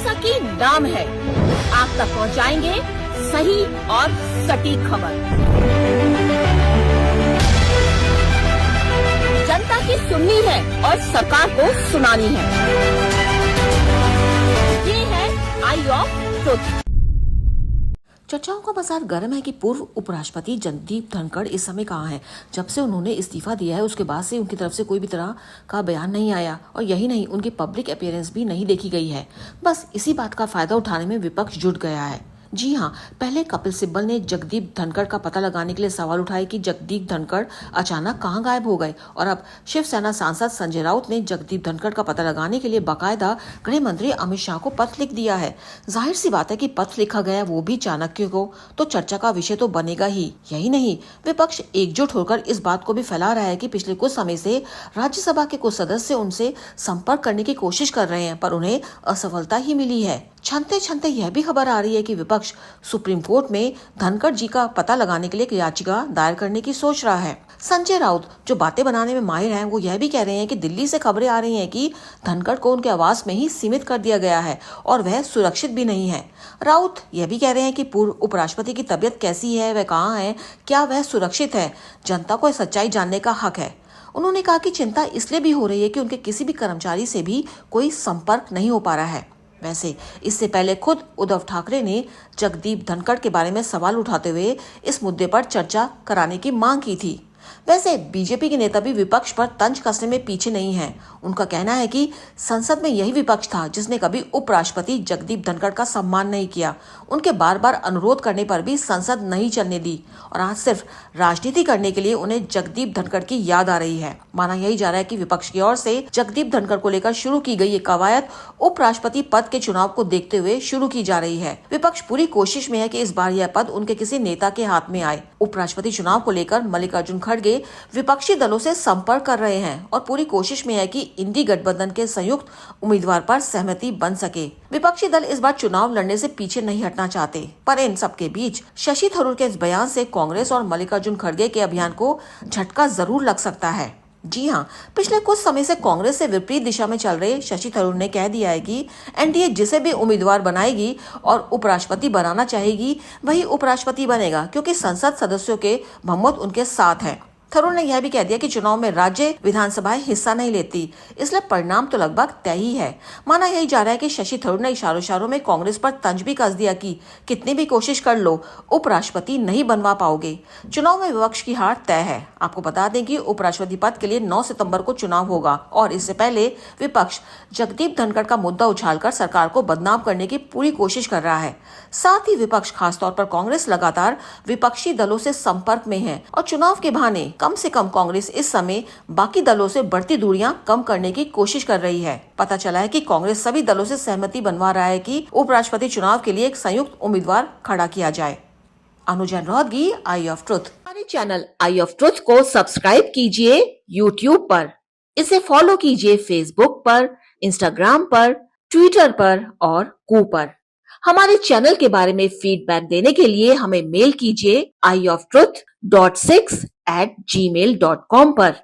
जैसा कि नाम है, आप तक पहुंचाएंगे सही और सटीक खबर। जनता की सुननी है और सरकार को सुनानी है। ये है आई ऑफ ट्रुथ। चर्चाओं का बाजार गर्म है कि पूर्व उपराष्ट्रपति जगदीप धनखड़ इस समय कहाँ हैं। जब से उन्होंने इस्तीफा दिया है उसके बाद से उनकी तरफ से कोई भी तरह का बयान नहीं आया और यही नहीं, उनकी पब्लिक अपीयरेंस भी नहीं देखी गई है। बस इसी बात का फायदा उठाने में विपक्ष जुट गया है। जी हाँ, पहले कपिल सिब्बल ने जगदीप धनखड़ का पता लगाने के लिए सवाल उठाए कि जगदीप धनखड़ अचानक कहां गायब हो गए, और अब शिवसेना सांसद संजय राउत ने जगदीप धनखड़ का पता लगाने के लिए बाकायदा गृह मंत्री अमित शाह को पत्र लिख दिया है। जाहिर सी बात है कि पत्र लिखा गया वो भी चाणक्य को, तो चर्चा का विषय तो बनेगा ही। यही नहीं, विपक्ष एकजुट होकर इस बात को भी फैला रहा है कि पिछले कुछ समय से राज्यसभा के कुछ सदस्य उनसे संपर्क करने की कोशिश कर रहे हैं, पर उन्हें असफलता ही मिली है। छनते छनते यह भी खबर आ रही है कि विपक्ष सुप्रीम कोर्ट में धनखड़ जी का पता लगाने के लिए एक याचिका दायर करने की सोच रहा है। संजय राउत, जो बातें बनाने में माहिर हैं, वो यह भी कह रहे हैं कि दिल्ली से खबरें आ रही हैं कि धनखड़ को उनके आवास में ही सीमित कर दिया गया है और वह सुरक्षित भी नहीं है। राउत यह भी कह रहे हैं कि पूर्व उपराष्ट्रपति की तबीयत कैसी है, वह कहाँ है, क्या वह सुरक्षित है, जनता को सच्चाई जानने का हक है। उन्होंने कहा कि चिंता इसलिए भी हो रही है कि उनके किसी भी कर्मचारी से भी कोई संपर्क नहीं हो पा रहा है। वैसे इससे पहले खुद उद्धव ठाकरे ने जगदीप धनखड़ के बारे में सवाल उठाते हुए इस मुद्दे पर चर्चा कराने की मांग की थी। वैसे बीजेपी के नेता भी विपक्ष पर तंज कसने में पीछे नहीं हैं। उनका कहना है कि संसद में यही विपक्ष था जिसने कभी उपराष्ट्रपति जगदीप धनखड़ का सम्मान नहीं किया। उनके बार बार अनुरोध करने पर भी संसद नहीं चलने दी और आज सिर्फ राजनीति करने के लिए उन्हें जगदीप धनखड़ की याद आ रही है। माना यही जा रहा है कि विपक्ष की ओर से जगदीप धनखड़ को लेकर शुरू की गई ये कवायद उपराष्ट्रपति पद के चुनाव को देखते हुए शुरू की जा रही है। विपक्ष पूरी कोशिश में है कि इस बार यह पद उनके किसी नेता के हाथ में आए। उपराष्ट्रपति चुनाव को लेकर मल्लिकार्जुन खड़गे विपक्षी दलों से संपर्क कर रहे हैं और पूरी कोशिश में है कि इंडी गठबंधन के संयुक्त उम्मीदवार पर सहमति बन सके। विपक्षी दल इस बार चुनाव लड़ने से पीछे नहीं हटना चाहते, पर इन सबके बीच शशि थरूर के इस बयान से कांग्रेस और मल्लिकार्जुन खड़गे के अभियान को झटका जरूर लग सकता है। जी हाँ, पिछले कुछ समय से कांग्रेस से विपरीत दिशा में चल रहे शशि थरूर ने कह दिया है कि एनडीए जिसे भी उम्मीदवार बनाएगी और उपराष्ट्रपति बनाना चाहेगी वही उपराष्ट्रपति बनेगा, क्योंकि संसद सदस्यों के बहुमत उनके साथ है। थरूर ने यह भी कह दिया कि चुनाव में राज्य विधानसभाएं हिस्सा नहीं लेती, इसलिए परिणाम तो लगभग तय ही है। माना यही जा रहा है कि शशि थरूर ने इशारों में कांग्रेस पर तंज भी कस दिया कि कितनी भी कोशिश कर लो, उपराष्ट्रपति नहीं बनवा पाओगे। चुनाव में विपक्ष की हार तय है। आपको बता दें कि उपराष्ट्रपति पद के लिए 9 सितंबर को चुनाव होगा और इससे पहले विपक्ष जगदीप धनखड़ का मुद्दा उछालकर सरकार को बदनाम करने की पूरी कोशिश कर रहा है। साथ ही विपक्ष, खासतौर पर कांग्रेस, लगातार विपक्षी दलों से संपर्क में है और चुनाव के बहाने कम से कम कांग्रेस इस समय बाकी दलों से बढ़ती दूरियां कम करने की कोशिश कर रही है। पता चला है कि कांग्रेस सभी दलों से सहमति बनवा रहा है कि उपराष्ट्रपति चुनाव के लिए एक संयुक्त उम्मीदवार खड़ा किया जाए। अनुजैन रोहतगी, आई ऑफ ट्रुथ। हमारे चैनल आई ऑफ ट्रुथ को सब्सक्राइब कीजिए YouTube पर, इसे फॉलो कीजिए Facebook पर, Instagram पर, Twitter पर और कू पर। हमारे चैनल के बारे में फीडबैक देने के लिए हमें मेल कीजिए ioftruth.6@gmail.com पर।